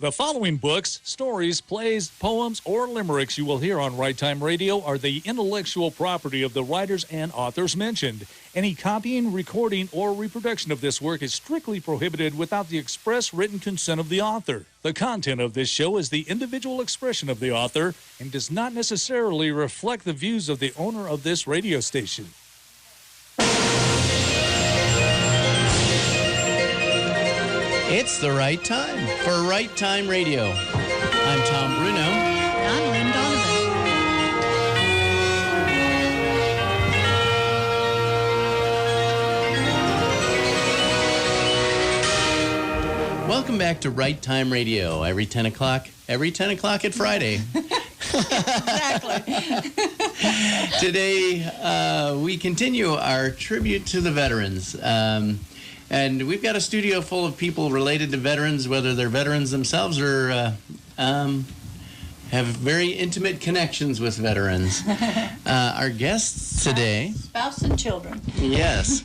The following books, stories, plays, poems, or limericks you will hear on Right Time Radio are the intellectual property of the writers and authors mentioned. Any copying, recording, or reproduction of this work is strictly prohibited without the express written consent of the author. The content of this show is the individual expression of the author and does not necessarily reflect the views of the owner of this radio station. It's the right time for Right Time Radio. I'm Tom Bruno. I'm Lynn Donovan. Welcome back to Right Time Radio. Every 10 o'clock at Friday. Exactly. Today, we continue our tribute to the veterans. And we've got a studio full of people related to veterans, whether they're veterans themselves or have very intimate connections with veterans. Our guests today... Spouse and children. Yes.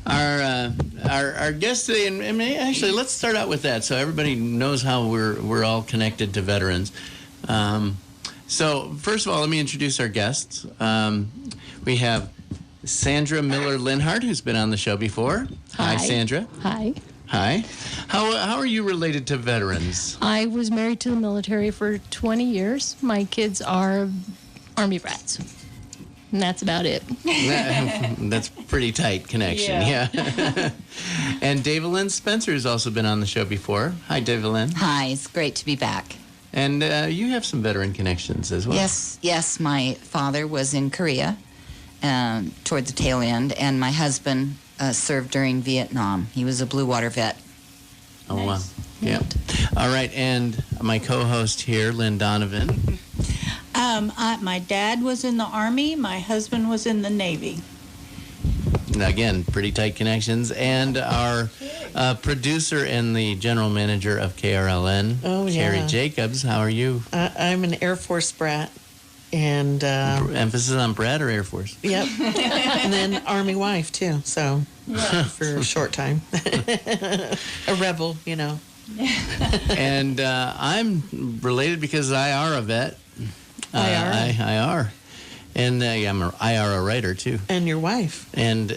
Our guests today, and actually, let's start out with that so everybody knows how we're all connected to veterans. So, first of all, let me introduce our guests. We have Sandra Miller-Linhart, who's been on the show before. Hi, Sandra. Hi. Hi. How are you related to veterans? I was married to the military for 20 years. My kids are Army brats. And that's about it. That's pretty tight connection, yeah. And Davalyn Spencer has also been on the show before. Hi, Davalyn. Hi, it's great to be back. And you have some veteran connections as well. Yes, my father was in Korea toward the tail end, and my husband served during Vietnam. He was a Blue Water vet. Oh, nice. Wow. Yeah. All right, and my co-host here, Lynn Donovan. My dad was in the Army. My husband was in the Navy. Again, pretty tight connections. And our producer and the general manager of KRLN, Carrie Jacobs. How are you? I'm an Air Force brat. And emphasis on brat or Air Force? Yep. And then Army wife, too. So, for a short time. A rebel, you know. And I'm related because I are a vet. IR. And I'm an IR writer, too. And your wife. And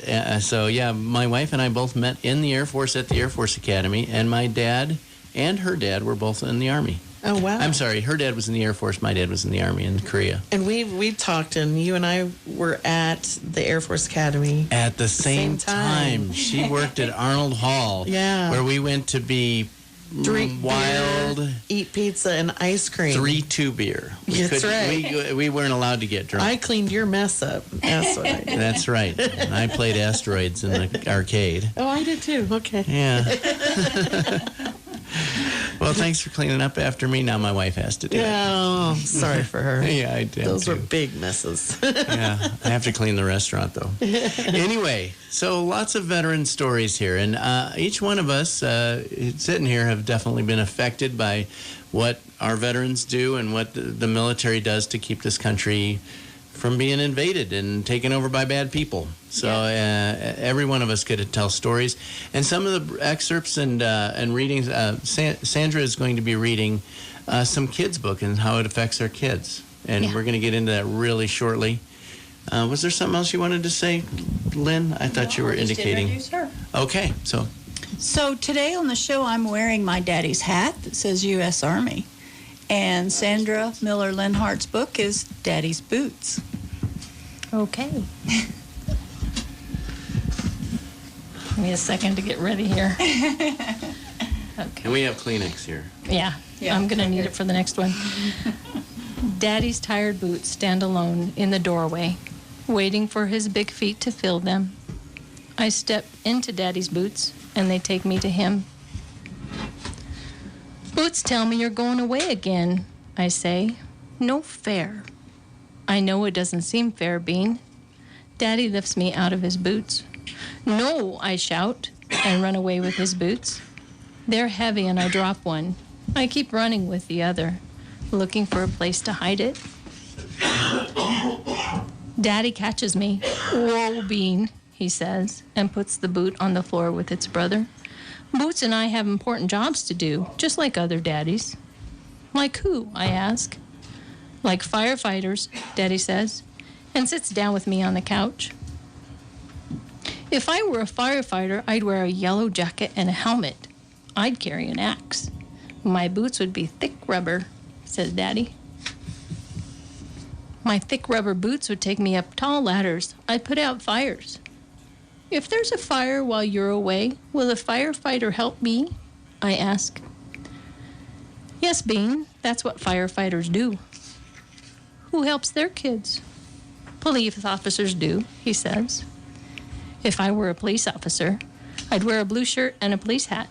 my wife and I both met in the Air Force at the Air Force Academy. And my dad and her dad were both in the Army. Oh, wow. I'm sorry. Her dad was in the Air Force. My dad was in the Army in Korea. And we talked, and you and I were at the Air Force Academy. At the same time. She worked at Arnold Hall. Yeah. Where we went to be drink wild, beer, eat pizza and ice cream. 3-2 beer. That's right. We weren't allowed to get drunk. I cleaned your mess up. That's what I did. That's right. I played asteroids in the arcade. Oh, I did too. Okay. Yeah. Well, thanks for cleaning up after me. Now my wife has to do it. Oh, sorry for her. Yeah, I did. Those were big messes. Yeah, I have to clean the restaurant, though. Anyway, so lots of veteran stories here. And each one of us sitting here have definitely been affected by what our veterans do and what the military does to keep this country from being invaded and taken over by bad people. So every one of us could tell stories. And some of the excerpts and readings, Sandra is going to be reading some kids' book and how it affects our kids. And we're going to get into that really shortly. Was there something else you wanted to say, Lynn? I thought you were indicating. Introduce her. Okay, So today on the show, I'm wearing my daddy's hat that says U.S. Army. And Sandra Miller-Linhart's book is Daddy's Boots. Okay. Give me a second to get ready here. Okay. And we have Kleenex here. Yeah, I'm going to need it for the next one. Daddy's tired boots stand alone in the doorway, waiting for his big feet to fill them. I step into Daddy's boots, and they take me to him. Boots tell me you're going away again, I say. No fair. I know it doesn't seem fair, Bean. Daddy lifts me out of his boots. No, I shout, and run away with his boots. They're heavy, and I drop one. I keep running with the other, looking for a place to hide it. Daddy catches me. Whoa, Bean, he says, and puts the boot on the floor with its brother. Boots and I have important jobs to do, just like other daddies. Like who? I ask. Like firefighters, Daddy says, and sits down with me on the couch. If I were a firefighter, I'd wear a yellow jacket and a helmet. I'd carry an axe. My boots would be thick rubber, says Daddy. My thick rubber boots would take me up tall ladders. I'd put out fires. If there's a fire while you're away, will a firefighter help me? I ask. Yes, Bean, that's what firefighters do. Who helps their kids? Police officers do, he says. If I were a police officer, I'd wear a blue shirt and a police hat.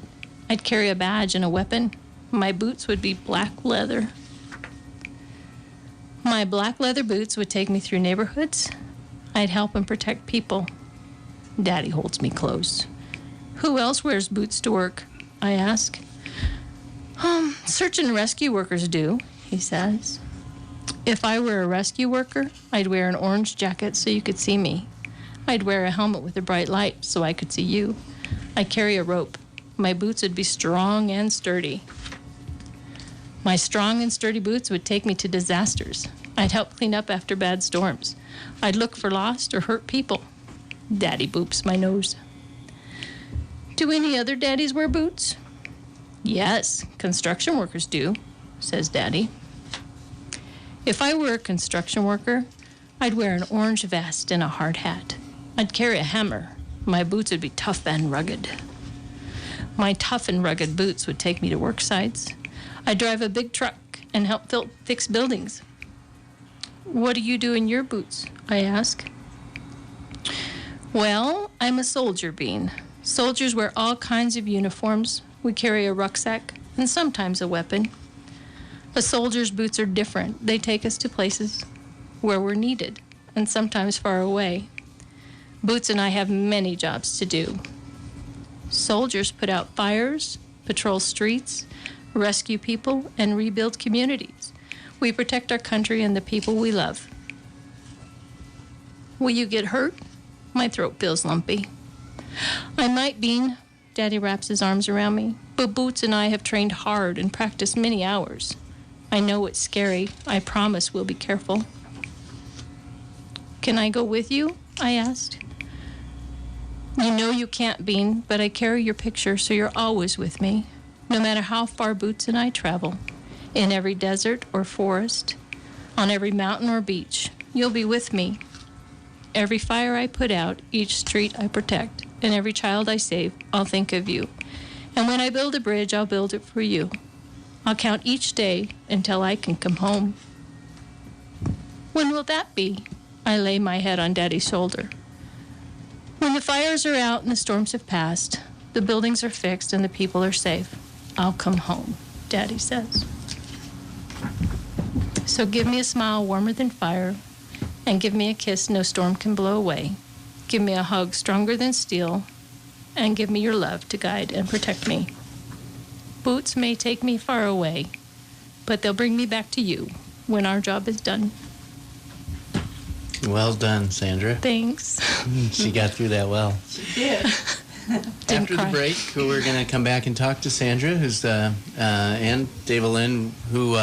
I'd carry a badge and a weapon. My boots would be black leather. My black leather boots would take me through neighborhoods. I'd help and protect people. Daddy holds me close. Who else wears boots to work? I ask. Search and rescue workers do, he says. If I were a rescue worker, I'd wear an orange jacket so you could see me. I'd wear a helmet with a bright light so I could see you. I'd carry a rope. My boots would be strong and sturdy. My strong and sturdy boots would take me to disasters. I'd help clean up after bad storms. I'd look for lost or hurt people. Daddy boops my nose. Do any other daddies wear boots? Yes, construction workers do, says Daddy. If I were a construction worker, I'd wear an orange vest and a hard hat. I'd carry a hammer. My boots would be tough and rugged. My tough and rugged boots would take me to work sites. I'd drive a big truck and help fix buildings. What do you do in your boots? I ask. Well, I'm a soldier, Bean. Soldiers wear all kinds of uniforms. We carry a rucksack and sometimes a weapon. A soldier's boots are different. They take us to places where we're needed and sometimes far away. Boots and I have many jobs to do. Soldiers put out fires, patrol streets, rescue people, and rebuild communities. We protect our country and the people we love. Will you get hurt? My throat feels lumpy. I might, Bean. Daddy wraps his arms around me. But Boots and I have trained hard and practiced many hours. I know it's scary. I promise we'll be careful. Can I go with you? I asked. You know you can't, Bean, but I carry your picture so you're always with me, no matter how far Boots and I travel. In every desert or forest, on every mountain or beach, you'll be with me. Every fire I put out, each street I protect, and every child I save, I'll think of you. And when I build a bridge, I'll build it for you. I'll count each day until I can come home. When will that be? I lay my head on Daddy's shoulder. When the fires are out and the storms have passed, the buildings are fixed and the people are safe, I'll come home, Daddy says. So give me a smile warmer than fire, and give me a kiss no storm can blow away. Give me a hug stronger than steel, and give me your love to guide and protect me. Boots may take me far away, but they'll bring me back to you when our job is done. Well done, Sandra. Thanks. She got through that well. She did. After the break, we're going to come back and talk to Sandra, who's and David Lynn, who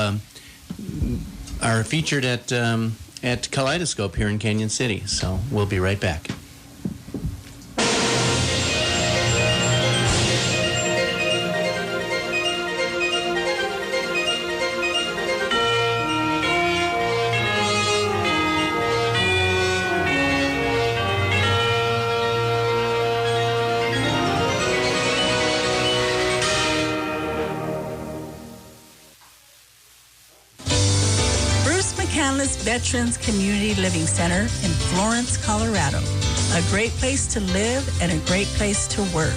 are featured at Kaleidoscope here in Canyon City. So we'll be right back. Veterans Community Living Center in Florence, Colorado. A great place to live and a great place to work.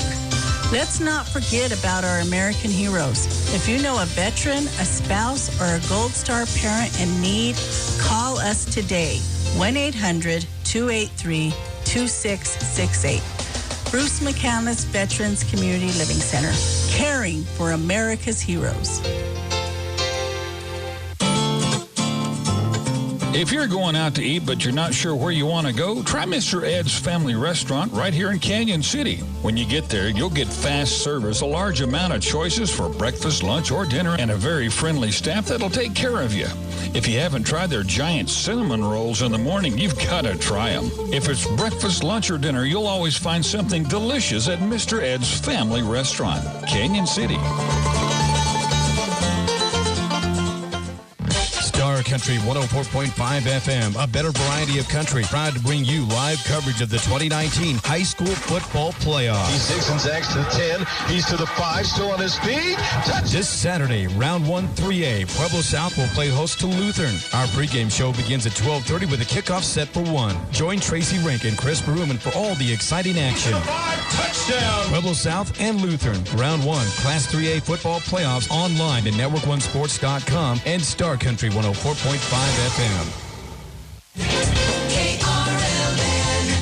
Let's not forget about our American heroes. If you know a veteran, a spouse, or a Gold Star parent in need, call us today. 1-800-283-2668. Bruce McCandless Veterans Community Living Center. Caring for America's heroes. If you're going out to eat but you're not sure where you want to go, try Mr. Ed's Family Restaurant right here in Canyon City. When you get there, you'll get fast service, a large amount of choices for breakfast, lunch, or dinner, and a very friendly staff that'll take care of you. If you haven't tried their giant cinnamon rolls in the morning, you've got to try them. If it's breakfast, lunch, or dinner, you'll always find something delicious at Mr. Ed's Family Restaurant, Canyon City. Star Country 104.5 FM, a better variety of country, proud to bring you live coverage of the 2019 high school football playoffs. He's 6 and Zach's to the 10. He's to the 5, still on his feet. Touch. This Saturday, round 1 3A, Pueblo South will play host to Lutheran. Our pregame show begins at 12:30 with a kickoff set for 1. Join Tracy Rink and Chris Berumen for all the exciting action. Touchdown. Pueblo South and Lutheran, round 1, Class 3A football playoffs online at network1sports.com and Star Country 104.5 FM.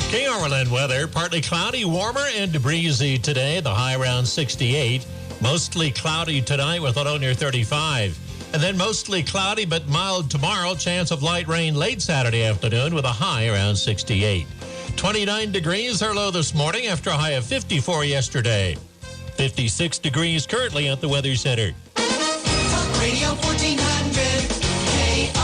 KRLN weather, partly cloudy, warmer and breezy today. The high around 68. Mostly cloudy tonight with a low near 35. And then mostly cloudy but mild tomorrow. Chance of light rain late Saturday afternoon with a high around 68. 29 degrees are low this morning after a high of 54 yesterday. 56 degrees currently at the Weather Center. Talk Radio 1400 KRLN.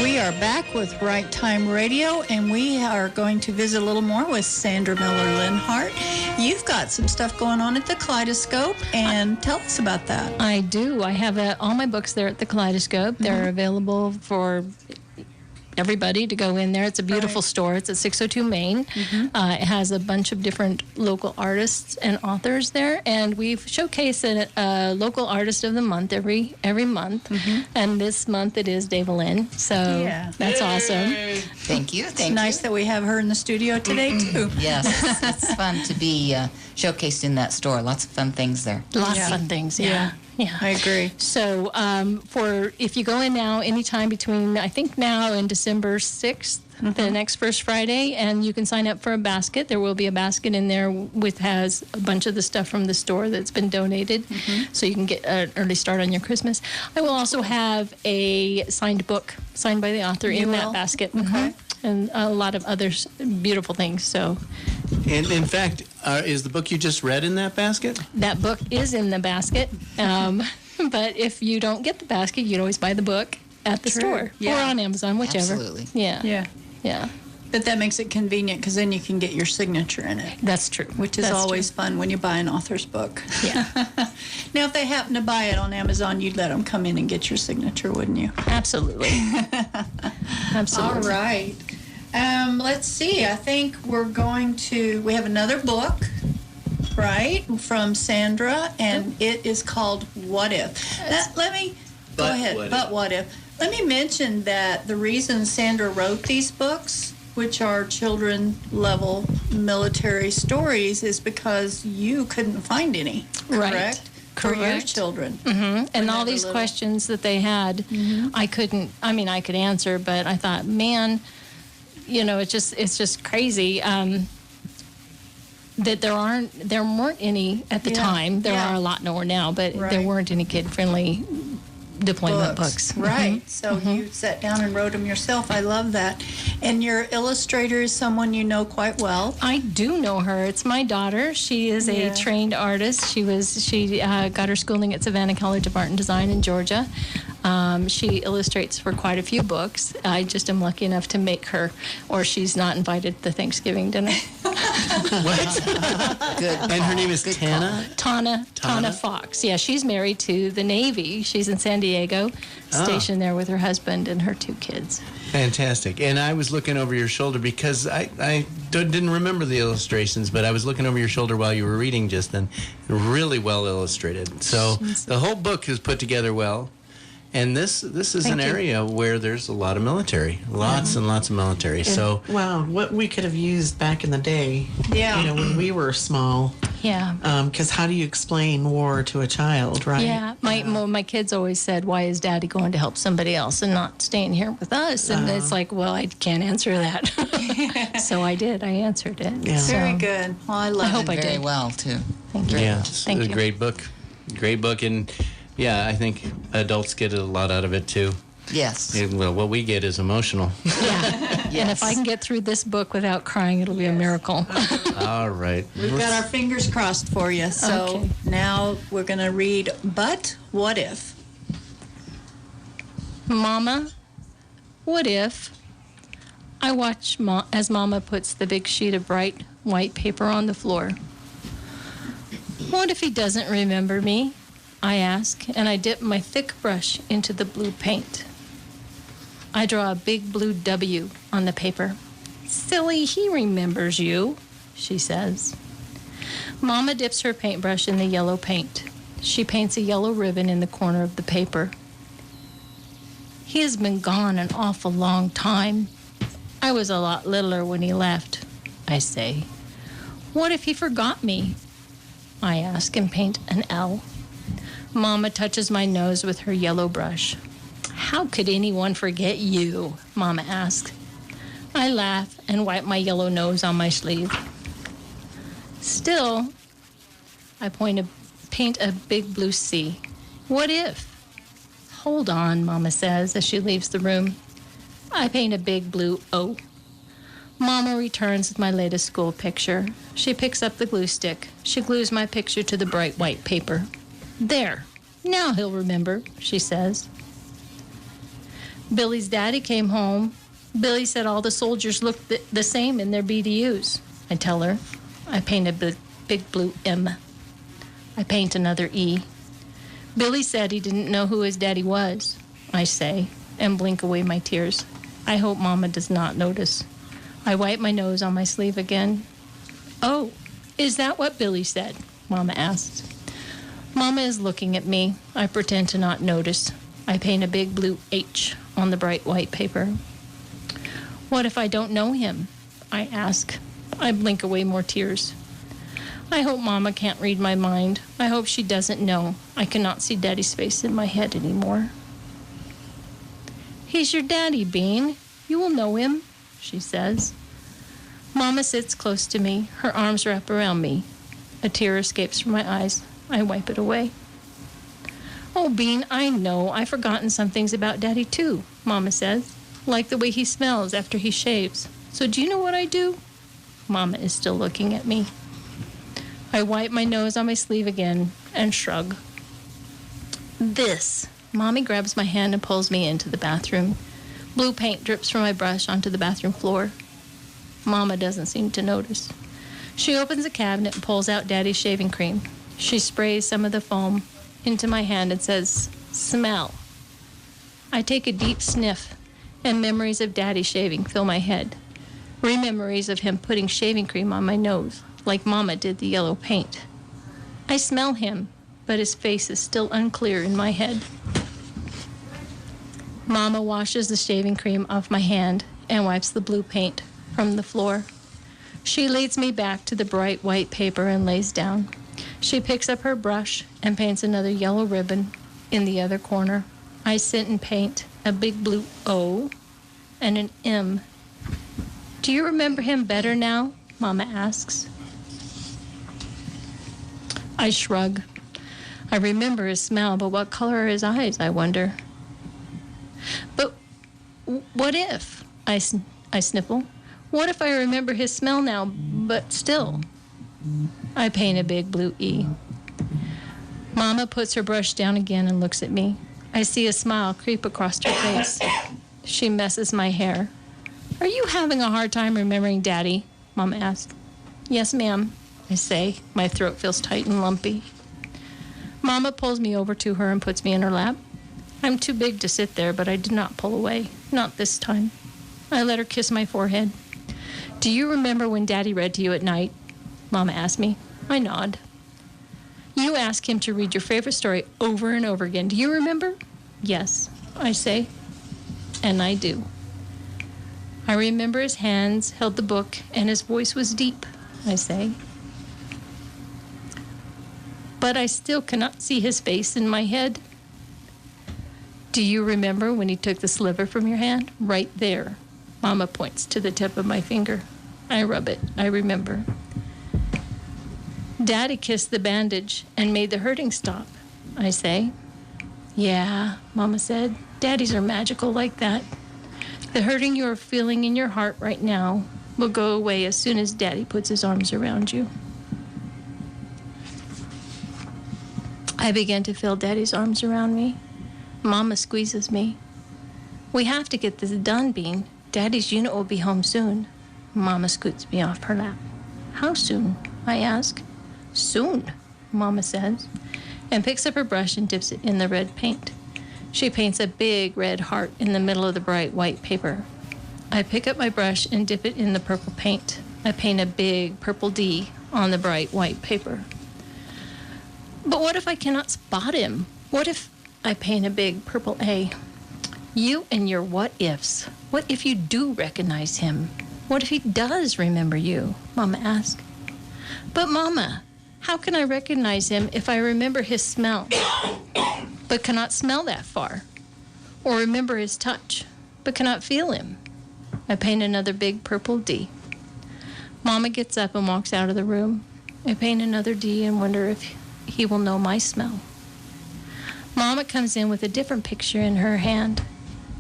We are back with Right Time Radio, and we are going to visit a little more with Sandra Miller-Linhart. You've got some stuff going on at the Kaleidoscope, and tell us about that. I do. I have all my books there at the Kaleidoscope. They're available for everybody to go in there. It's a beautiful store. It's at 602 Main. It has a bunch of different local artists and authors there, and we've showcased a local artist of the month every month. And this month it is Dava Lynn. So that's awesome. Thank you. It's nice that we have her in the studio today too. Yes, it's fun to be showcased in that store. Lots of fun things there. Lots of fun things. Yeah, I agree. So if you go in now, anytime between, I think now and December 6th, the next first Friday, and you can sign up for a basket. There will be a basket in there has a bunch of the stuff from the store that's been donated, so you can get an early start on your Christmas. I will also have a signed book signed by the author in that basket. And a lot of other beautiful things. So, And in fact, is the book you just read in that basket? That book is in the basket. But if you don't get the basket, you can always buy the book at the store or on Amazon, whichever. Absolutely. Yeah. But that makes it convenient because then you can get your signature in it. That's true. Which is always fun when you buy an author's book. Yeah. Now, if they happen to buy it on Amazon, you'd let them come in and get your signature, wouldn't you? Absolutely. Absolutely. All right. Let's see. I think we have another book, right, from Sandra, and it is called What If. Go ahead. But what if? Let me mention that the reason Sandra wrote these books, which are children-level military stories, is because you couldn't find any, correct? For your children. And all these questions that they had, I could answer, but I thought, man, it's just crazy that there weren't any at the time. There are a lot more now, but there weren't any kid-friendly deployment books. Right. So you sat down and wrote them yourself. I love that. And your illustrator is someone you know quite well. I do know her. It's my daughter. She is a trained artist. She got her schooling at Savannah College of Art and Design in Georgia. She illustrates for quite a few books. I just am lucky enough to make her, or she's not invited to Thanksgiving dinner. What? Good. And her name is Tana? Tana Fox. Yeah, she's married to the Navy. She's in San Diego, stationed there with her husband and her 2 kids. Fantastic. And I was looking over your shoulder because I didn't remember the illustrations, but I was looking over your shoulder while you were reading just then. Really well illustrated. So the whole book is put together well. And this is an area where there's a lot of military, lots and lots of military. And, wow, what we could have used back in the day, when we were small. Yeah. Because how do you explain war to a child, right? Yeah. My kids always said, why is Daddy going to help somebody else and not staying here with us? And it's like, well, I can't answer that. So I did. I answered it. Yeah. Very good. Well, I hope I did. Very well, too. Thank you. Yeah, it's a great book. Great book. And Yeah, I think adults get a lot out of it too. Yes. Yeah, well, what we get is emotional. And if I can get through this book without crying, it'll be a miracle. All right. We've got our fingers crossed for you. So Okay. now we're going to read But What If? Mama, what if I watch as Mama puts the big sheet of bright white paper on the floor? What if he doesn't remember me? I ask, and I dip my thick brush into the blue paint. I draw a big blue W on the paper. Silly, he remembers you, she says. Mama dips her paintbrush in the yellow paint. She paints a yellow ribbon in the corner of the paper. He has been gone an awful long time. I was a lot littler when he left, I say. What if he forgot me? I ask and paint an L. Mama touches my nose with her yellow brush. How could anyone forget you? Mama asks. I laugh and wipe my yellow nose on my sleeve. Still, I paint a big blue C. What if? Hold on, Mama says as she leaves the room. I paint a big blue O. Mama returns with my latest school picture. She picks up the glue stick. She glues my picture to the bright white paper. There, now he'll remember, she says. Billy's daddy came home. Billy said all the soldiers looked the same in their BDUs. I tell her. I paint a big blue M. I paint another E. Billy said he didn't know who his daddy was, I say, and blink away my tears. I hope Mama does not notice. I wipe my nose on my sleeve again. Oh, is that what Billy said? Mama asks. Mama is looking at me. I pretend to not notice. I paint a big blue H on the bright white paper. What if I don't know him? I ask. I blink away more tears. I hope Mama can't read my mind. I hope she doesn't know. I cannot see Daddy's face in my head anymore. He's your daddy, Bean. You will know him, she says. Mama sits close to me. Her arms wrap around me. A tear escapes from my eyes. I wipe it away. Oh, Bean, I know. I've forgotten some things about Daddy, too, Mama says. Like the way he smells after he shaves. So do you know what I do? Mama is still looking at me. I wipe my nose on my sleeve again and shrug. This. Mommy grabs my hand and pulls me into the bathroom. Blue paint drips from my brush onto the bathroom floor. Mama doesn't seem to notice. She opens a cabinet and pulls out Daddy's shaving cream. She sprays some of the foam into my hand and says, "Smell." I take a deep sniff, and memories of Daddy shaving fill my head. Memories of him putting shaving cream on my nose, like Mama did the yellow paint. I smell him, but his face is still unclear in my head. Mama washes the shaving cream off my hand and wipes the blue paint from the floor. She leads me back to the bright white paper and lays down. She picks up her brush and paints another yellow ribbon in the other corner. I sit and paint a big blue O and an M. Do you remember him better now? Mama asks. I shrug. I remember his smell, but what color are his eyes, I wonder. But what if? I sniffle. What if I remember his smell now, but still? I paint a big blue E. Mama puts her brush down again and looks at me. I see a smile creep across her face. She messes my hair. Are you having a hard time remembering Daddy? Mama asks. Yes, ma'am, I say. My throat feels tight and lumpy. Mama pulls me over to her and puts me in her lap. I'm too big to sit there, but I did not pull away. Not this time. I let her kiss my forehead. Do you remember when Daddy read to you at night? Mama asked me. I nod. You ask him to read your favorite story over and over again. Do you remember? Yes, I say. And I do. I remember his hands held the book and his voice was deep, I say. But I still cannot see his face in my head. Do you remember when he took the sliver from your hand? Right there. Mama points to the tip of my finger. I rub it. I remember. Daddy kissed the bandage and made the hurting stop, I say. Yeah, Mama said. Daddies are magical like that. The hurting you are feeling in your heart right now will go away as soon as Daddy puts his arms around you. I begin to feel Daddy's arms around me. Mama squeezes me. We have to get this done, Bean. Daddy's unit will be home soon. Mama scoots me off her lap. How soon? I ask. Soon, Mama says, and picks up her brush and dips it in the red paint. She paints a big red heart in the middle of the bright white paper. I pick up my brush and dip it in the purple paint. I paint a big purple D on the bright white paper. But what if I cannot spot him? What if I paint a big purple A? You and your what ifs. What if you do recognize him? What if he does remember you? Mama asked. But Mama, how can I recognize him if I remember his smell, but cannot smell that far? Or remember his touch, but cannot feel him? I paint another big purple D. Mama gets up and walks out of the room. I paint another D and wonder if he will know my smell. Mama comes in with a different picture in her hand.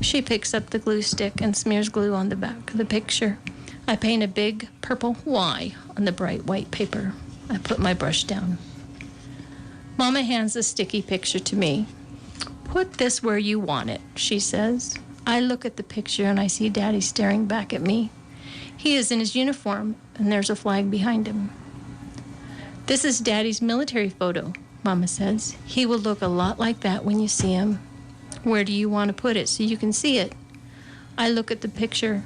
She picks up the glue stick and smears glue on the back of the picture. I paint a big purple Y on the bright white paper. I put my brush down. Mama hands the sticky picture to me. Put this where you want it, she says. I look at the picture and I see Daddy staring back at me. He is in his uniform and there's a flag behind him. This is Daddy's military photo, Mama says. He will look a lot like that when you see him. Where do you want to put it so you can see it? I look at the picture.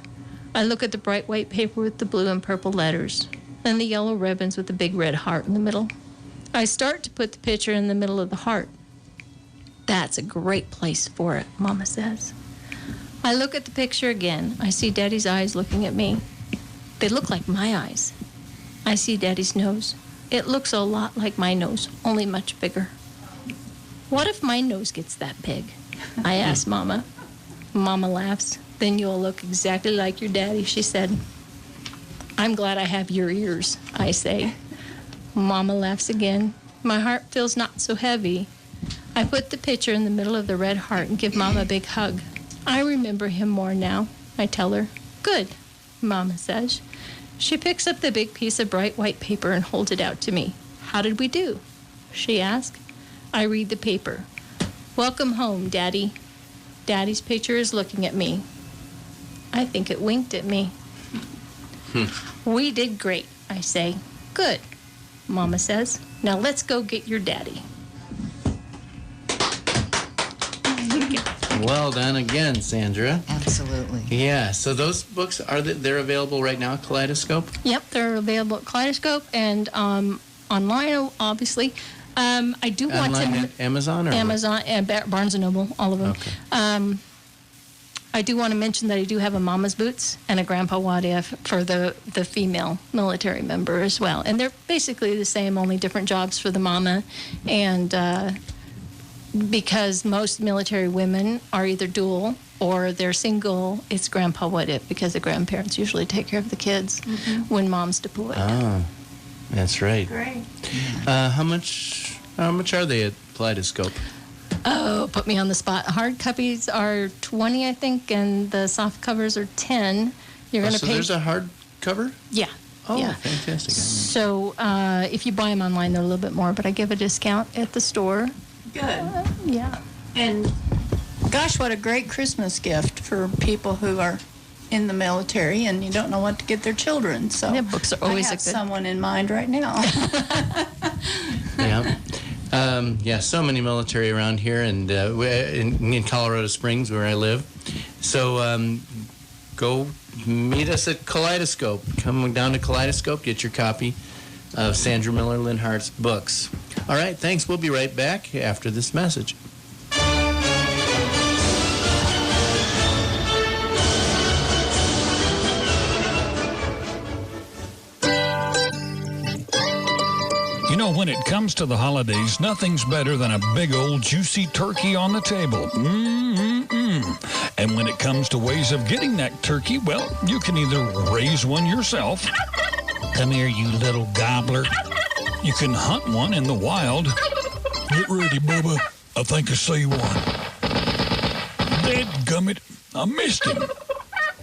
I look at the bright white paper with the blue and purple letters, and the yellow ribbons with the big red heart in the middle. I start to put the picture in the middle of the heart. That's a great place for it, Mama says. I look at the picture again. I see Daddy's eyes looking at me. They look like my eyes. I see Daddy's nose. It looks a lot like my nose, only much bigger. What if my nose gets that big? I ask Mama. Mama laughs. Then you'll look exactly like your daddy, she said. I'm glad I have your ears, I say. Mama laughs again. My heart feels not so heavy. I put the picture in the middle of the red heart and give Mama a big hug. I remember him more now, I tell her. Good, Mama says. She picks up the big piece of bright white paper and holds it out to me. How did we do? She asked. I read the paper. Welcome home, Daddy. Daddy's picture is looking at me. I think it winked at me. We did great, I say. Good, Mama says. Now let's go get your daddy. Well done again, Sandra. Absolutely. Yeah, so those books, they're available right now at Kaleidoscope? Yep, they're available at Kaleidoscope and online, obviously. I do want to... Online at Amazon? Or Amazon and Barnes & Noble, all of them. Okay. I do want to mention that I do have a Mama's Boots and a Grandpa What If for the female military member as well. And they're basically the same, only different jobs for the mama. And because most military women are either dual or they're single, it's Grandpa What If because the grandparents usually take care of the kids when mom's deployed. Oh, that's right. Great. How much are they at Kaleidoscope? Oh, put me on the spot. Hard copies are $20, I think, and the soft covers are $10. You're going to pay. So there's a hard cover? Yeah. Oh, yeah. Fantastic. So if you buy them online, they're a little bit more, but I give a discount at the store. Good. Yeah. And gosh, what a great Christmas gift for people who are in the military and you don't know what to get their children. So yeah, books are always I have someone in mind right now. Yeah. Yeah, so many military around here, and in Colorado Springs, where I live. So go meet us at Kaleidoscope. Come down to Kaleidoscope, get your copy of Sandra Miller Linhart's books. All right, thanks. We'll be right back after this message. You know, when it comes to the holidays, nothing's better than a big old juicy turkey on the table. And when it comes to ways of getting that turkey, well, you can either raise one yourself. Come here, you little gobbler. You can hunt one in the wild. Get ready, Bubba. I think I see one. Dadgummit, I missed him.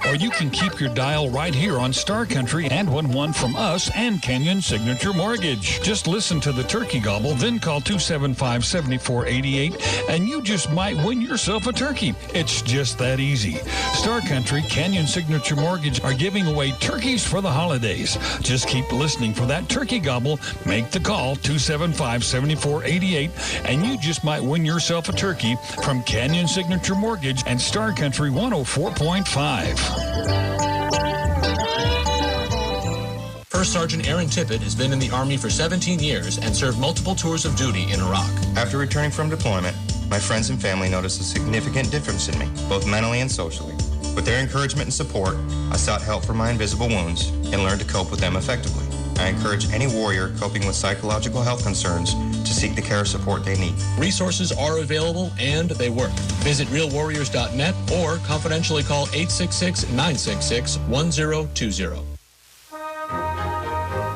Or you can keep your dial right here on Star Country and win one from us and Canyon Signature Mortgage. Just listen to the turkey gobble, then call 275-7488, and you just might win yourself a turkey. It's just that easy. Star Country, Canyon Signature Mortgage are giving away turkeys for the holidays. Just keep listening for that turkey gobble. Make the call, 275-7488, and you just might win yourself a turkey from Canyon Signature Mortgage and Star Country 104.5. First Sergeant Aaron Tippett has been in the Army for 17 years and served multiple tours of duty in Iraq. After returning from deployment, my friends and family noticed a significant difference in me, both mentally and socially. With their encouragement and support, I sought help for my invisible wounds and learned to cope with them effectively. I encourage any warrior coping with psychological health concerns to seek the care support they need. Resources are available and they work. Visit realwarriors.net or confidentially call 866-966-1020.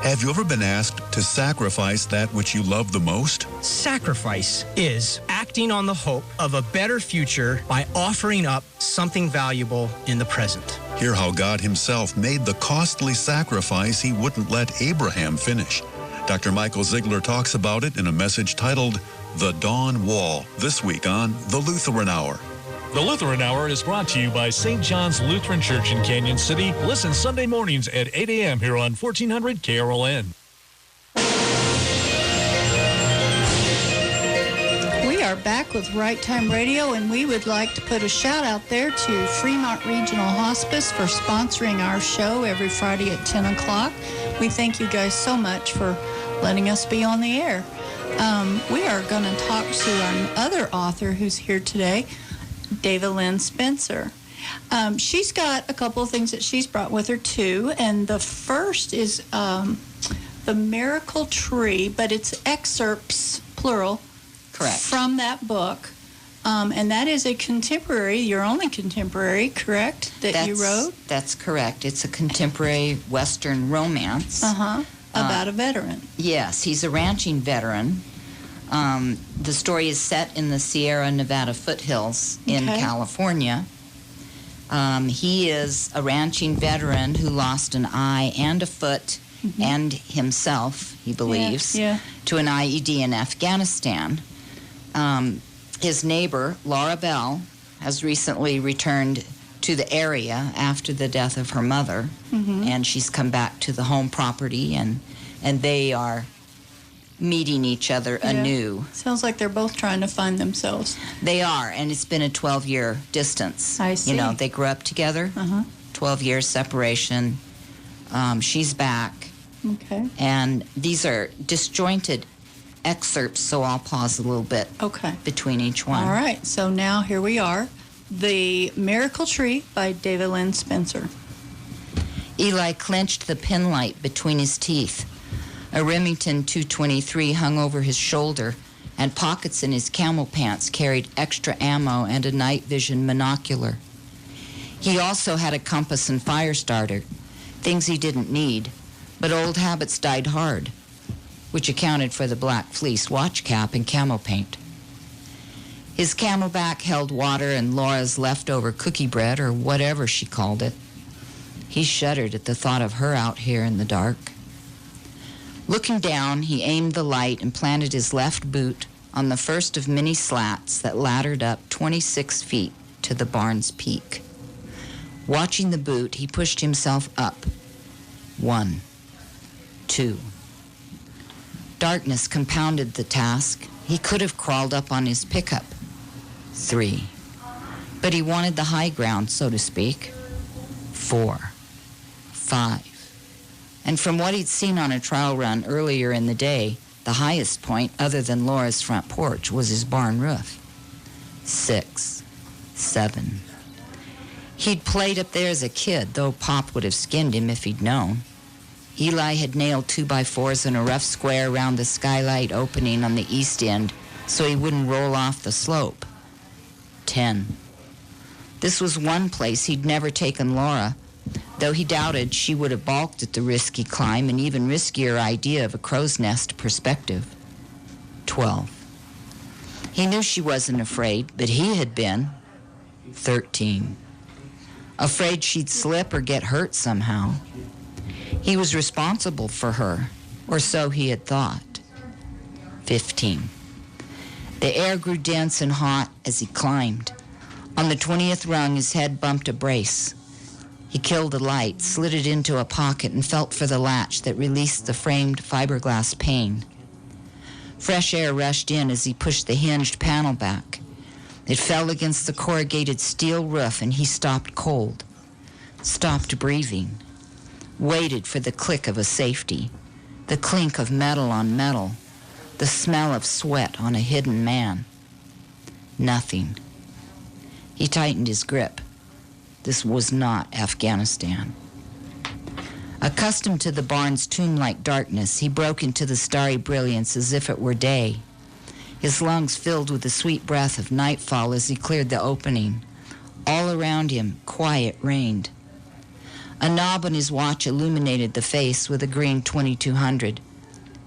Have you ever been asked to sacrifice that which you love the most? Sacrifice is acting on the hope of a better future by offering up something valuable in the present. Hear how God himself made the costly sacrifice he wouldn't let Abraham finish. Dr. Michael Ziegler talks about it in a message titled The Dawn Wall, this week on The Lutheran Hour. The Lutheran Hour is brought to you by St. John's Lutheran Church in Canyon City. Listen Sunday mornings at 8 a.m. here on 1400 KRLN. We are back with Right Time Radio, and we would like to put a shout out there to Fremont Regional Hospice for sponsoring our show every Friday at 10 o'clock. We thank you guys so much for letting us be on the air. We are going to talk to our other author who's here today, David Lynn Spencer. She's got a couple of things that she's brought with her too, and the first is The Miracle Tree, but it's excerpts, plural, correct, from that book. And that is a contemporary, your only contemporary, correct, that you wrote? That's correct. It's a contemporary Western romance. About a veteran. Yes, he's a ranching veteran. The story is set in the Sierra Nevada foothills in California. He is a ranching veteran who lost an eye and a foot and himself, he believes, to an IED in Afghanistan. His neighbor, Laura Bell, has recently returned to the area after the death of her mother, and she's come back to the home property, and they are meeting each other anew. Sounds like they're both trying to find themselves. They are, and it's been a 12-year distance. I see. You know, they grew up together, 12 years separation. She's back. Okay. And these are disjointed excerpts, so I'll pause a little bit between each one. All right, so now here we are. The Miracle Tree by David Lynn Spencer. Eli clenched the penlight between his teeth. A Remington 223 hung over his shoulder, and pockets in his camel pants carried extra ammo and a night vision monocular. He also had a compass and fire starter, things he didn't need, but old habits died hard, which accounted for the black fleece watch cap and camel paint. His camelback held water and Laura's leftover cookie bread, or whatever she called it. He shuddered at the thought of her out here in the dark. Looking down, he aimed the light and planted his left boot on the first of many slats that laddered up 26 feet to the barn's peak. Watching the boot, he pushed himself up. 1, 2. Darkness compounded the task. He could have crawled up on his pickup. 3. But he wanted the high ground, so to speak. 4, 5. And from what he'd seen on a trial run earlier in the day, the highest point, other than Laura's front porch, was his barn roof. 6, 7. He'd played up there as a kid, though Pop would have skinned him if he'd known. Eli had nailed 2x4s in a rough square around the skylight opening on the east end so he wouldn't roll off the slope. 10. This was one place he'd never taken Laura, though he doubted she would have balked at the risky climb and even riskier idea of a crow's nest perspective. 12. He knew she wasn't afraid, but he had been. 13. Afraid she'd slip or get hurt somehow. He was responsible for her, or so he had thought. 15. The air grew dense and hot as he climbed. On the 20th rung, his head bumped a brace. He killed the light, slid it into a pocket, and felt for the latch that released the framed fiberglass pane. Fresh air rushed in as he pushed the hinged panel back. It fell against the corrugated steel roof, and he stopped cold, stopped breathing, waited for the click of a safety, the clink of metal on metal, the smell of sweat on a hidden man. Nothing. He tightened his grip. This was not Afghanistan. Accustomed to the barn's tomb-like darkness, he broke into the starry brilliance as if it were day. His lungs filled with the sweet breath of nightfall as he cleared the opening. All around him, quiet reigned. A knob on his watch illuminated the face with a green 2200.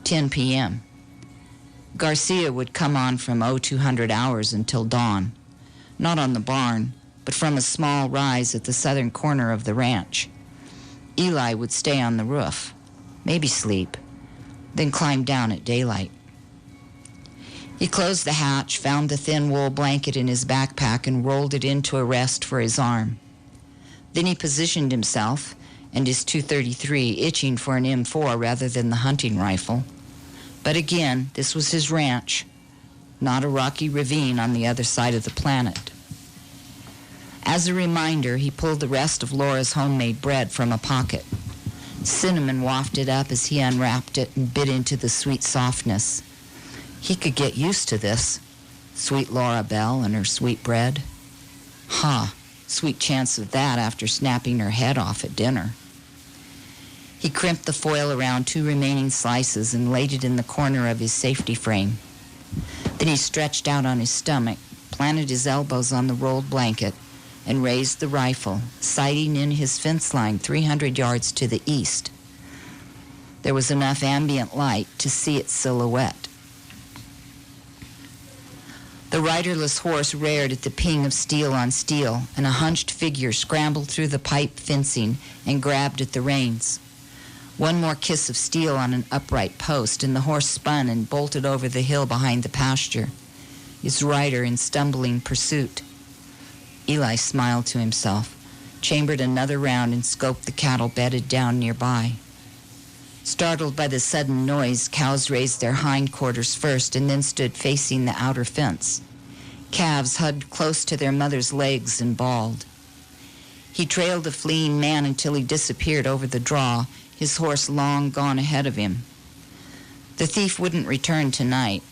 10 p.m. Garcia would come on from 0200 hours until dawn. Not on the barn, but from a small rise at the southern corner of the ranch. Eli would stay on the roof, maybe sleep, then climb down at daylight. He closed the hatch, found the thin wool blanket in his backpack, and rolled it into a rest for his arm. Then he positioned himself and his .233, itching for an M4 rather than the hunting rifle. But again, this was his ranch, not a rocky ravine on the other side of the planet. As a reminder, he pulled the rest of Laura's homemade bread from a pocket. Cinnamon wafted up as he unwrapped it and bit into the sweet softness. He could get used to this. Sweet Laura Bell and her sweet bread. Sweet chance of that after snapping her head off at dinner. He crimped the foil around 2 remaining slices and laid it in the corner of his safety frame. Then he stretched out on his stomach, planted his elbows on the rolled blanket, and raised the rifle, sighting in his fence line 300 yards to the east. There was enough ambient light to see its silhouette. The riderless horse reared at the ping of steel on steel, and a hunched figure scrambled through the pipe fencing and grabbed at the reins. One more kiss of steel on an upright post, and the horse spun and bolted over the hill behind the pasture, his rider in stumbling pursuit. Eli smiled to himself, chambered another round, and scoped the cattle bedded down nearby. Startled by the sudden noise, cows raised their hindquarters first and then stood facing the outer fence. Calves hugged close to their mother's legs and bawled. He trailed the fleeing man until he disappeared over the draw, his horse long gone ahead of him. The thief wouldn't return tonight.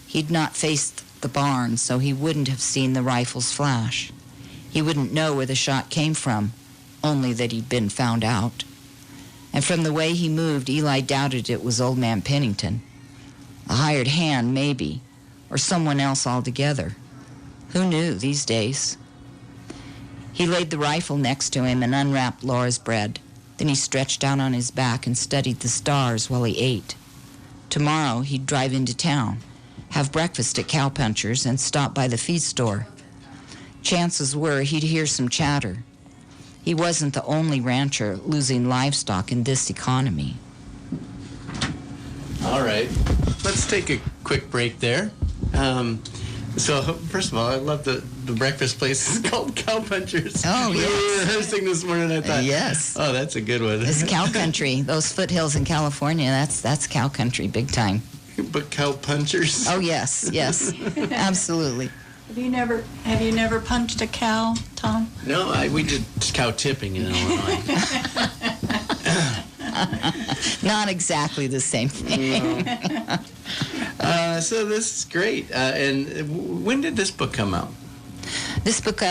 He'd not faced the barn, so he wouldn't have seen the rifle's flash. He wouldn't know where the shot came from, only that he'd been found out. And from the way he moved, Eli doubted it was Old Man Pennington. A hired hand, maybe, or someone else altogether. Who knew these days? He laid the rifle next to him and unwrapped Laura's bread. Then he stretched out on his back and studied the stars while he ate. Tomorrow he'd drive into town, have breakfast at Cowpuncher's, and stop by the feed store. Chances were he'd hear some chatter. He wasn't the only rancher losing livestock in this economy. All right. Let's take a quick break there. So, first of all, I love the breakfast place is called Cowpuncher's. Oh, yes. We were rehearsing this morning, I thought. Yes. Oh, that's a good one. It's cow country. Those foothills in California, that's cow country, big time. But Cowpuncher's? Oh, yes, absolutely. Have you never punched a cow, Tom? No, we did cow tipping in Illinois. Not exactly the same thing. No. So this is great. And when did this book come out? This book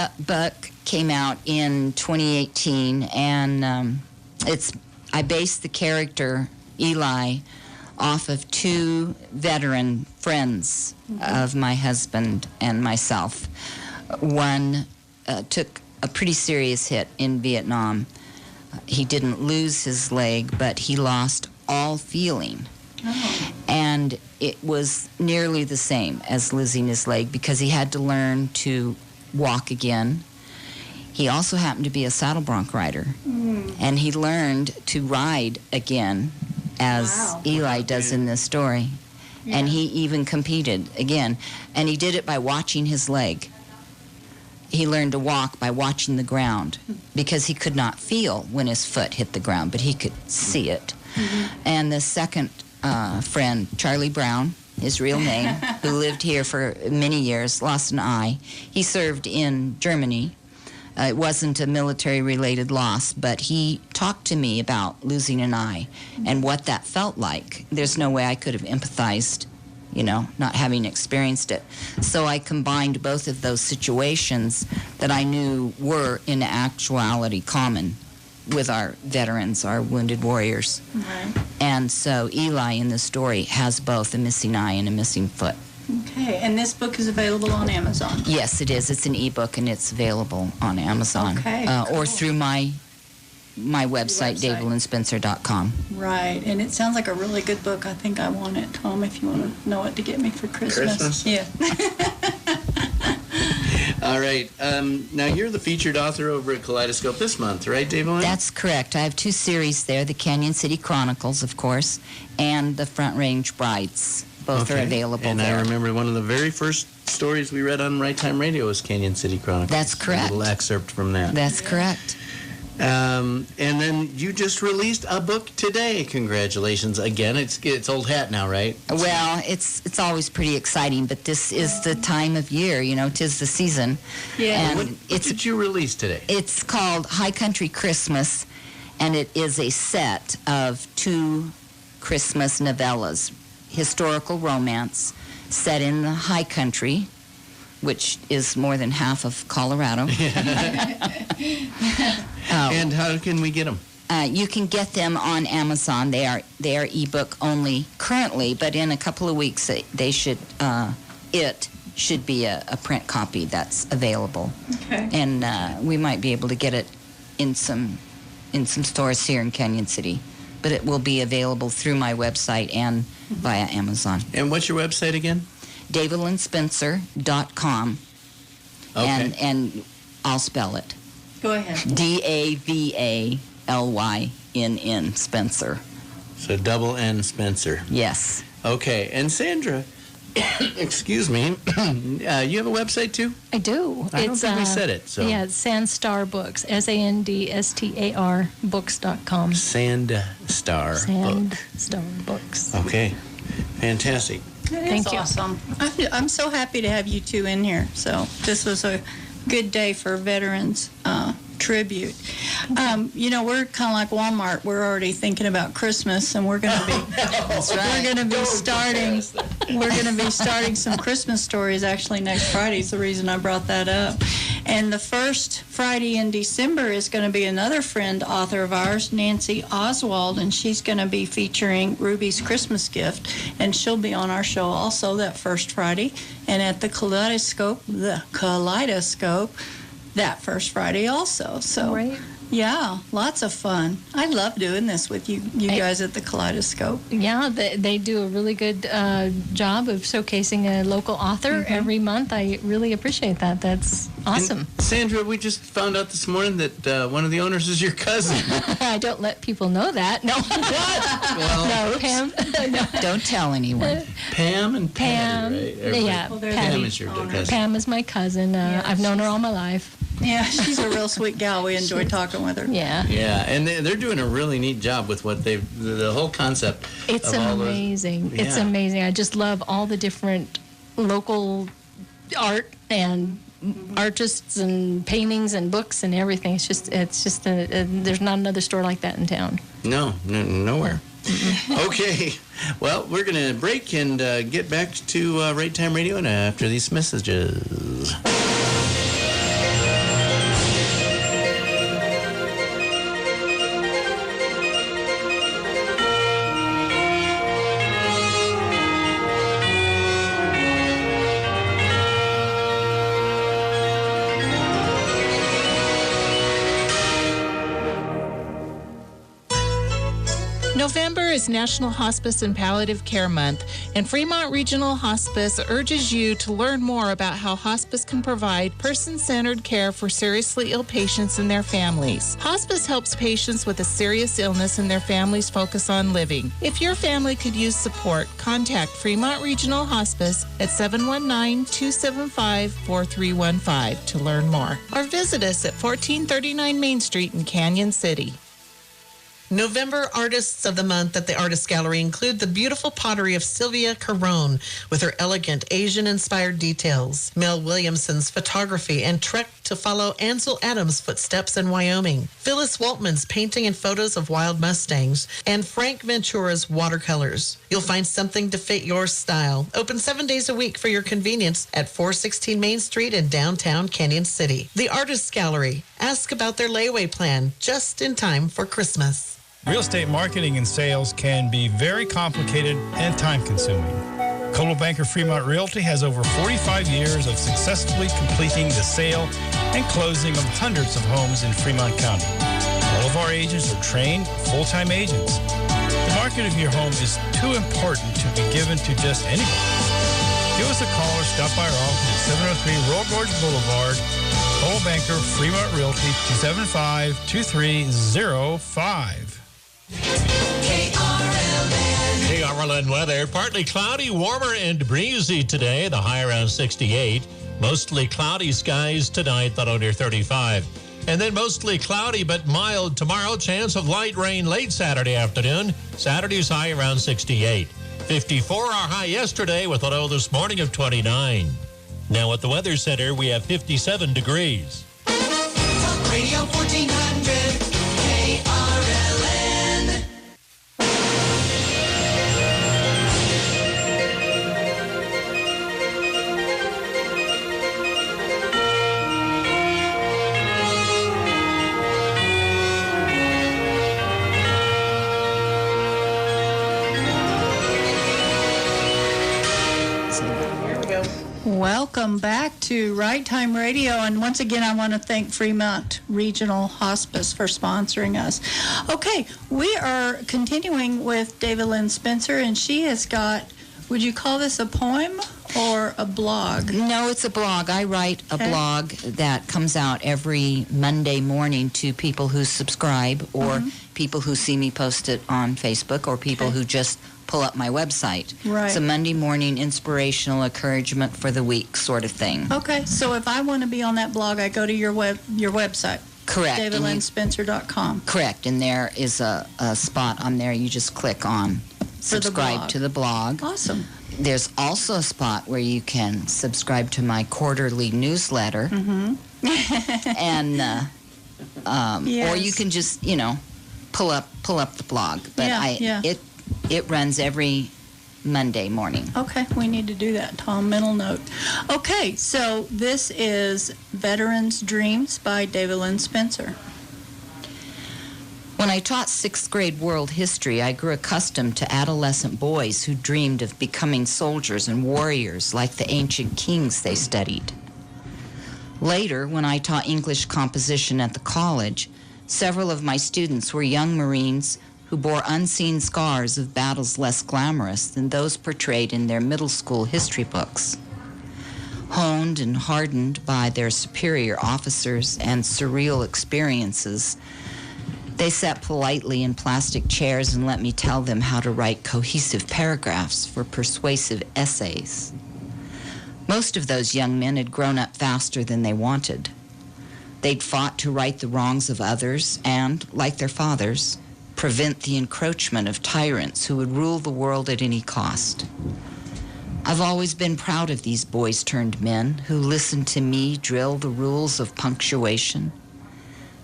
came out in 2018, and I based the character Eli off of 2 veteran friends of my husband and myself. One took a pretty serious hit in Vietnam. He didn't lose his leg, but he lost all feeling. Oh. And and it was nearly the same as losing his leg because he had to learn to walk again. He also happened to be a saddle bronc rider, and he learned to ride again, as Eli does in this story. And he even competed again, and he did it by watching his leg. He learned to walk by watching the ground because he could not feel when his foot hit the ground, but he could see it. And the second friend, Charlie Brown, his real name, who lived here for many years, lost an eye. He served in Germany. It wasn't a military-related loss, but he talked to me about losing an eye and what that felt like. There's no way I could have empathized, you know, not having experienced it. So I combined both of those situations that I knew were in actuality common with our veterans, our wounded warriors. Right. And so Eli in the story has both a missing eye and a missing foot. Okay, and this book is available on Amazon. Yes, it is. It's an ebook, and it's available on Amazon. Okay, or through my website, DaveLandSpencer.com. Right, and it sounds like a really good book. I think I want it, Tom, if you want to know what to get me for Christmas. Yeah. All right. Now, you're the featured author over at Kaleidoscope this month, right, Dave Lynn? That's correct. I have two series there, the Canyon City Chronicles, of course, and the Front Range Brides. Both are available and there. I remember one of the very first stories we read on Right Time Radio was Canyon City Chronicles. That's correct. A little excerpt from that. That's correct. And then you just released a book today. Congratulations again. It's old hat now, right? Well, it's always pretty exciting, but this is the time of year, you know, 'tis the season. Yeah. And What did you release today? It's called High Country Christmas, and it is a set of 2 Christmas novellas, historical romance set in the high country, which is more than half of Colorado. And how can we get them? You can get them on Amazon. They are ebook only currently, but in a couple of weeks it should be a print copy that's available. Okay. And we might be able to get it in some stores here in Canyon City, but it will be available through my website and via Amazon. And what's your website again? DaveLandSpencer.com. Okay. And I'll spell it. Go ahead. DaVALYNN Spencer. So double N Spencer. Yes. Okay. And Sandra, excuse me, you have a website too? I do. I don't think we said it. So. Yeah, it's Sandstar Books, SANDSTAR Books.com. Sandstar Book. Sandstar Books. Okay. Fantastic. Thank you. Awesome. I'm so happy to have you two in here. So this was a good day for veterans tribute. You know, we're kind of like Walmart. We're already thinking about Christmas, and we're going to be we're going to be starting some Christmas stories actually next Friday. Is the reason I brought that up. And the first Friday in December is going to be another friend author of ours, Nancy Oswald, and she's going to be featuring Ruby's Christmas Gift, and she'll be on our show also that first Friday, and at the Kaleidoscope that first Friday also. So, right. Yeah, lots of fun. I love doing this with you guys at the Kaleidoscope. Yeah, they do a really good job of showcasing a local author every month. I really appreciate that. That's awesome. And Sandra, we just found out this morning that one of the owners is your cousin. I don't let people know that. No. Well, no, Pam. No. Don't tell anyone. Pam and Patty, right? Yeah, Pam is your cousin. Pam is my cousin. I've known her all my life. Yeah, she's a real sweet gal. We enjoy talking with her. Yeah. Yeah, and they're doing a really neat job with what the whole concept. It's of all amazing. Those, It's amazing. I just love all the different local art and artists and paintings and books and everything. It's just there's not another store like that in town. No, nowhere. Okay, well, we're going to break and get back to Right Time Radio and after these messages. November is National Hospice and Palliative Care Month, and Fremont Regional Hospice urges you to learn more about how hospice can provide person-centered care for seriously ill patients and their families. Hospice helps patients with a serious illness and their families focus on living. If your family could use support, contact Fremont Regional Hospice at 719-275-4315 to learn more, or visit us at 1439 Main Street in Canyon City. November Artists of the Month at the Artist Gallery include the beautiful pottery of Sylvia Caron with her elegant Asian-inspired details, Mel Williamson's photography and trek to follow Ansel Adams' footsteps in Wyoming, Phyllis Waltman's painting and photos of wild Mustangs, and Frank Ventura's watercolors. You'll find something to fit your style. Open 7 days a week for your convenience at 416 Main Street in downtown Canyon City. The Artist Gallery. Ask about their layaway plan just in time for Christmas. Real estate marketing and sales can be very complicated and time-consuming. Coldwell Banker Fremont Realty has over 45 years of successfully completing the sale and closing of hundreds of homes in Fremont County. All of our agents are trained, full-time agents. The market of your home is too important to be given to just anybody. Give us a call or stop by our office at 703 Royal Gorge Boulevard. Coldwell Banker Fremont Realty, 275-2305. KRLN weather, partly cloudy, warmer and breezy today. The high around 68. Mostly cloudy skies tonight, the low near 35. And then mostly cloudy but mild tomorrow. Chance of light rain late Saturday afternoon. Saturday's high around 68. 54 our high yesterday with a low this morning of 29. Now at the Weather Center, we have 57 degrees. Talk Radio 1400 KRLN. Welcome back to Right Time Radio, and once again I want to thank Fremont Regional Hospice for sponsoring us. Okay, we are continuing with David Lynn Spencer, and she has got, would you call this a poem or a blog? No, it's a blog. I write a blog that comes out every Monday morning to people who subscribe, or people who see me post it on Facebook, or people who just pull up my website. Right. It's a Monday morning inspirational encouragement for the week sort of thing. Okay, so if I want to be on that blog, I go to your website. Correct. DavidLynnSpencer.com. Correct, and there is a spot on there. You just click on subscribe to the blog. Awesome. There's also a spot where you can subscribe to my quarterly newsletter. And or you can just, pull up the blog. But it runs every Monday morning. Okay, we need to do that, Tom. Mental note. Okay, so this is Veterans' Dreams by David Lynn Spencer. When I taught 6th grade world history, I grew accustomed to adolescent boys who dreamed of becoming soldiers and warriors like the ancient kings they studied. Later, when I taught English composition at the college, several of my students were young Marines who bore unseen scars of battles less glamorous than those portrayed in their middle school history books. Honed and hardened by their superior officers and surreal experiences, they sat politely in plastic chairs and let me tell them how to write cohesive paragraphs for persuasive essays. Most of those young men had grown up faster than they wanted. They'd fought to right the wrongs of others and, like their fathers, prevent the encroachment of tyrants who would rule the world at any cost. I've always been proud of these boys-turned-men who listened to me drill the rules of punctuation.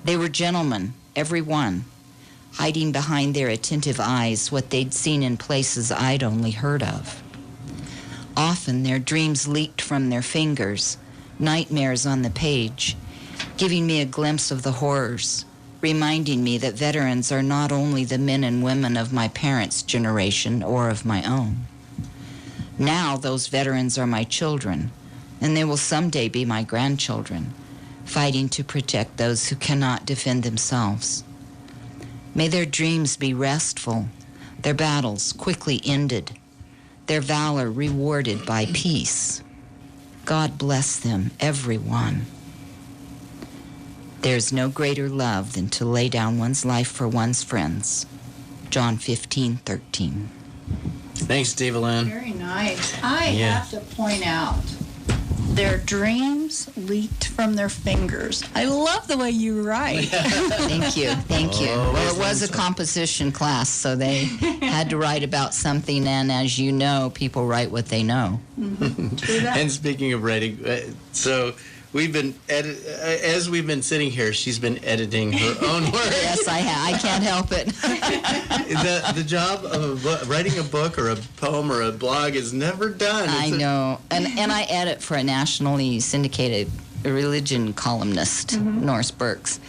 They were gentlemen, every one, hiding behind their attentive eyes what they'd seen in places I'd only heard of. Often their dreams leaked from their fingers, nightmares on the page, giving me a glimpse of the horrors, reminding me that veterans are not only the men and women of my parents' generation or of my own. Now those veterans are my children, and they will someday be my grandchildren, fighting to protect those who cannot defend themselves. May their dreams be restful, their battles quickly ended, their valor rewarded by peace. God bless them, everyone. There's no greater love than to lay down one's life for one's friends. John 15:13. Thanks, Devalyn. Very nice. I Yeah. have to point out, their dreams leaked from their fingers. I love the way you write. Thank you. Thank you. Oh, Well, it was a composition class, so they had to write about something, and as you know, people write what they know. True that. And speaking of writing, so we've been as we've been sitting here, she's been editing her own work. Yes, I can't help it. The job of writing a book or a poem or a blog is never done. I know. And I edit for a nationally syndicated religion columnist, Norris Burks.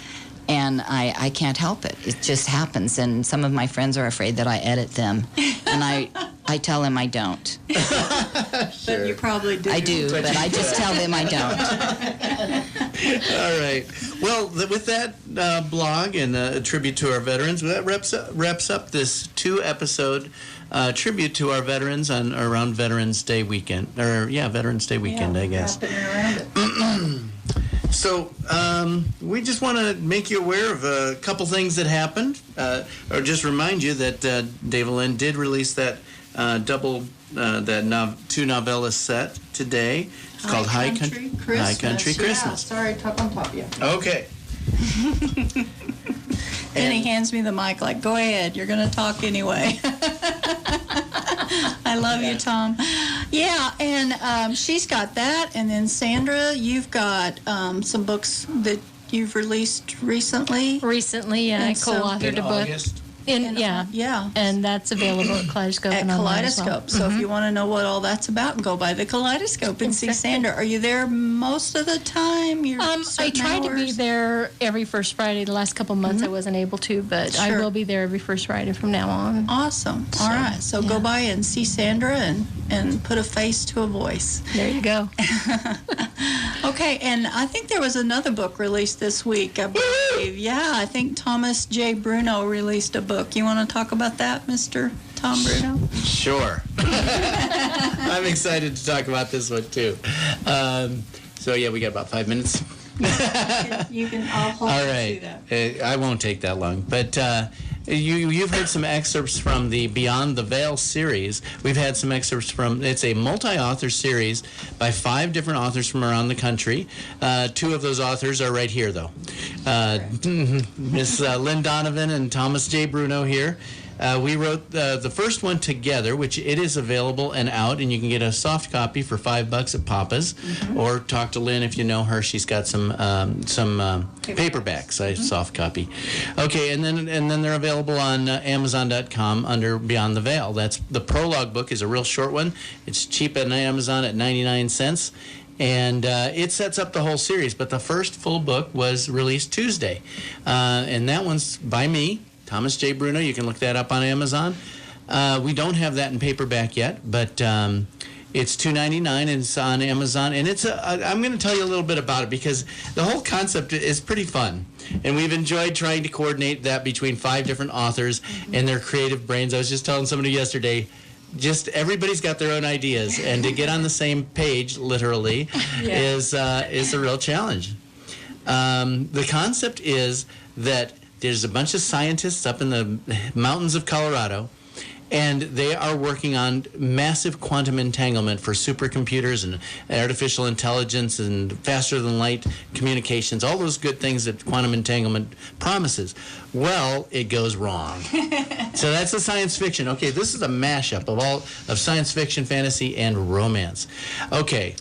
And I can't help it. It just happens. And some of my friends are afraid that I edit them. And I tell them I don't. But you probably do. I do, but I just tell them I don't. All right. Well, with that blog and a tribute to our veterans, that wraps up this 2-episode tribute to our veterans around Veterans Day weekend. Veterans Day weekend, I guess. So we just want to make you aware of a couple things that happened, or just remind you that Devalyn did release that two novella set today. It's called High Country Christmas. Yeah, sorry, talk on top of you. Okay. Then he hands me the mic like, go ahead, you're going to talk anyway. I love you, Tom. Yeah, and she's got that. And then Sandra, you've got some books that you've released recently. Recently, yeah, I co-authored a book. August? Yeah. And that's available at Kaleidoscope At and online as Kaleidoscope. well. So if you want to know what all that's about, go by the Kaleidoscope and see Sandra. Are you there most of the time? I try to be there every first Friday. The last couple months I wasn't able to, but I will be there every first Friday from now on. Awesome. All right. So go by and see Sandra and put a face to a voice. There you go. Okay, and I think there was another book released this week, I believe. Yeah, I think Thomas J. Bruno released a book. You want to talk about that, Mr. Tom Bruno? Sure. I'm excited to talk about this one, too. So, yeah, we got about 5 minutes. You can I'll hold All you right. to that. I won't take that long. But you've heard some excerpts from the Beyond the Veil series. We've had some excerpts from, it's a multi-author series by 5 different authors from around the country. 2 of those authors are right here, though. Miss Lynn Donovan and Thomas J. Bruno here. We wrote the first one together, which it is available and out, and you can get a soft copy for $5 at Papa's, or talk to Lynn if you know her. She's got some paperbacks, a soft copy. Okay, and then they're available on Amazon.com under Beyond the Veil. That's the prologue book is a real short one. It's cheap on Amazon at 99 cents. And it sets up the whole series. But the first full book was released Tuesday, and that one's by me, Thomas J. Bruno. You can look that up on Amazon. We don't have that in paperback yet, but it's $2.99 and it's on Amazon. And I'm going to tell you a little bit about it because the whole concept is pretty fun. And we've enjoyed trying to coordinate that between 5 different authors and their creative brains. I was just telling somebody yesterday, just everybody's got their own ideas, and to get on the same page, literally, is a real challenge. The concept is that there's a bunch of scientists up in the mountains of Colorado, and they are working on massive quantum entanglement for supercomputers and artificial intelligence and faster-than-light communications, all those good things that quantum entanglement promises. Well, it goes wrong. So that's the science fiction. Okay, this is a mashup of science fiction, fantasy, and romance. Okay,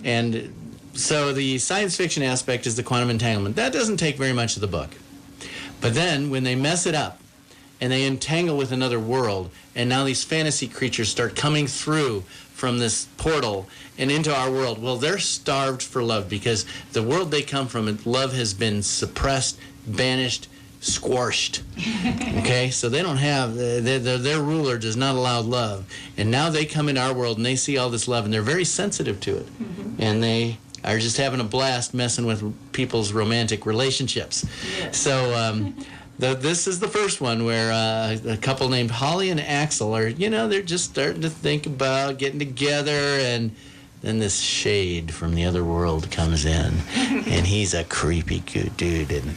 and so the science fiction aspect is the quantum entanglement. That doesn't take very much of the book. But then when they mess it up and they entangle with another world, and now these fantasy creatures start coming through from this portal and into our world, well, they're starved for love because the world they come from, love has been suppressed, banished, squashed. Okay, so they don't have, their ruler does not allow love. And now they come into our world and they see all this love and they're very sensitive to it. And they are just having a blast messing with people's romantic relationships. So This is the first one where a couple named Holly and Axel are, they're just starting to think about getting together, and then this shade from the other world comes in, and he's a creepy dude. And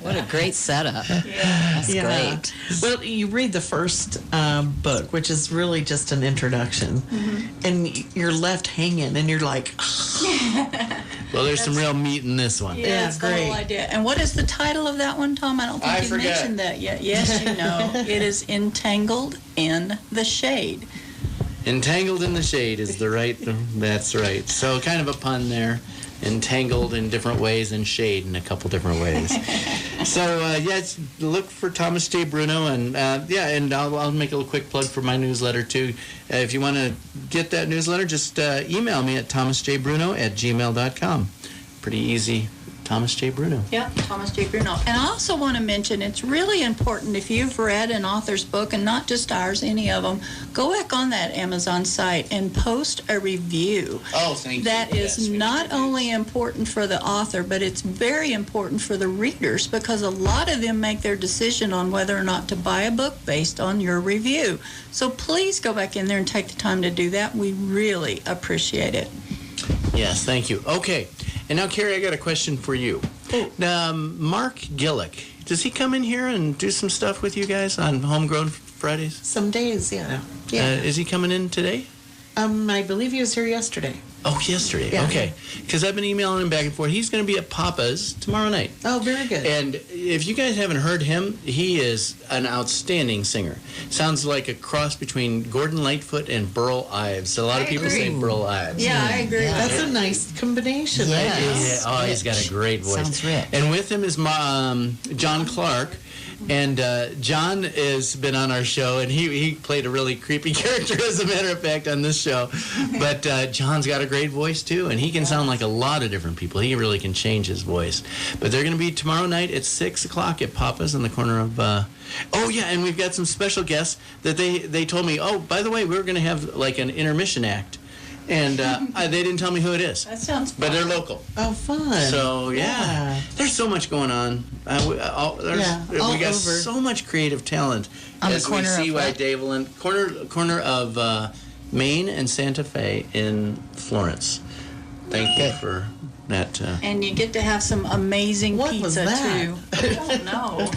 What a great setup. That's great. Well, you read the first book, which is really just an introduction, and you're left hanging, and you're like, well, there's some real meat in this one. Yeah, that's the whole idea. And what is the title of that one, Tom? I don't think you mentioned that yet. Yes, you know. It is Entangled in the Shade. Entangled in the Shade is that's right. So kind of a pun there. Entangled in different ways and shade in a couple different ways. So, look for Thomas J. Bruno. And, and I'll make a quick plug for my newsletter, too. If you want to get that newsletter, just email me at thomasjbruno@gmail.com. Pretty easy. Thomas J. Bruno. Yeah, Thomas J. Bruno. And I also want to mention, it's really important if you've read an author's book, and not just ours, any of them, go back on that Amazon site and post a review. Oh, thank you. That is not only important for the author, but it's very important for the readers, because a lot of them make their decision on whether or not to buy a book based on your review. So please go back in there and take the time to do that. We really appreciate it. Yes, thank you. Okay. And now, Carrie, I got a question for you. Mark Gillick, does he come in here and do some stuff with you guys on Homegrown Fridays? Some days, yeah. Is he coming in today? I believe he was here yesterday. Oh, yesterday. Yeah. Okay. Because I've been emailing him back and forth. He's going to be at Papa's tomorrow night. Oh, very good. And if you guys haven't heard him, he is an outstanding singer. Sounds like a cross between Gordon Lightfoot and Burl Ives. A lot of people say Burl Ives. Yeah, I agree. Yeah. That's a nice combination. Yes. Oh, he's got a great voice. Sounds rich. And with him is John Clark. And John has been on our show, and he played a really creepy character, as a matter of fact, on this show. But John's got a great voice, too, and he can sound like a lot of different people. He really can change his voice. But they're going to be tomorrow night at 6 o'clock at Papa's in the corner of... and we've got some special guests that they told me, by the way, we were going to have like an intermission act. And they didn't tell me who it is. That sounds fun. But they're local. Oh, fun. So, yeah. There's so much going on. We got so much creative talent. On the as corner we see of why what? Daveland, corner of Maine and Santa Fe in Florence. Thank you for that. And you get to have some amazing What pizza, was that? too. I don't know.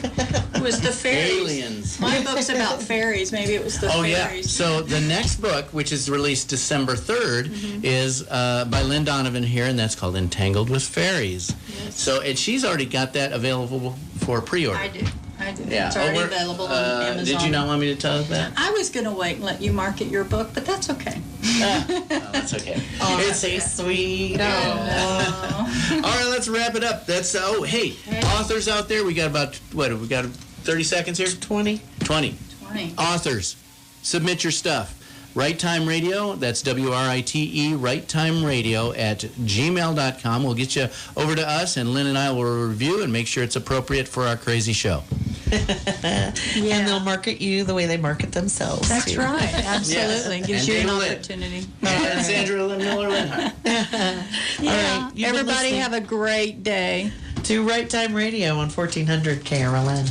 It was the fairies. Aliens. My book's about fairies. Maybe it was the Oh, yeah. fairies. So the next book, which is released December 3rd, is by Lynn Donovan here, and that's called Entangled with Fairies. Yes. So, and she's already got that available for pre-order. I do. Yeah. It's already available on Amazon. Did you not want me to tell that? I was going to wait and let you market your book, but that's okay. That's okay. It's so sweet. All right, let's wrap it up. That's authors out there. We got about we got 30 seconds here. 20. 20. Authors, submit your stuff. Right Time Radio, that's WRITE, Right Time Radio at gmail.com. We'll get you over to us, and Lynn and I will review and make sure it's appropriate for our crazy show. And they'll market you the way they market themselves. That's right. Absolutely. Yes. Gives And you an Dana Lynn. opportunity. And Sandra Lynn Miller-Linhart. Yeah. You've been Everybody listening have a great day. to Right Time Radio on 1400 KRLN.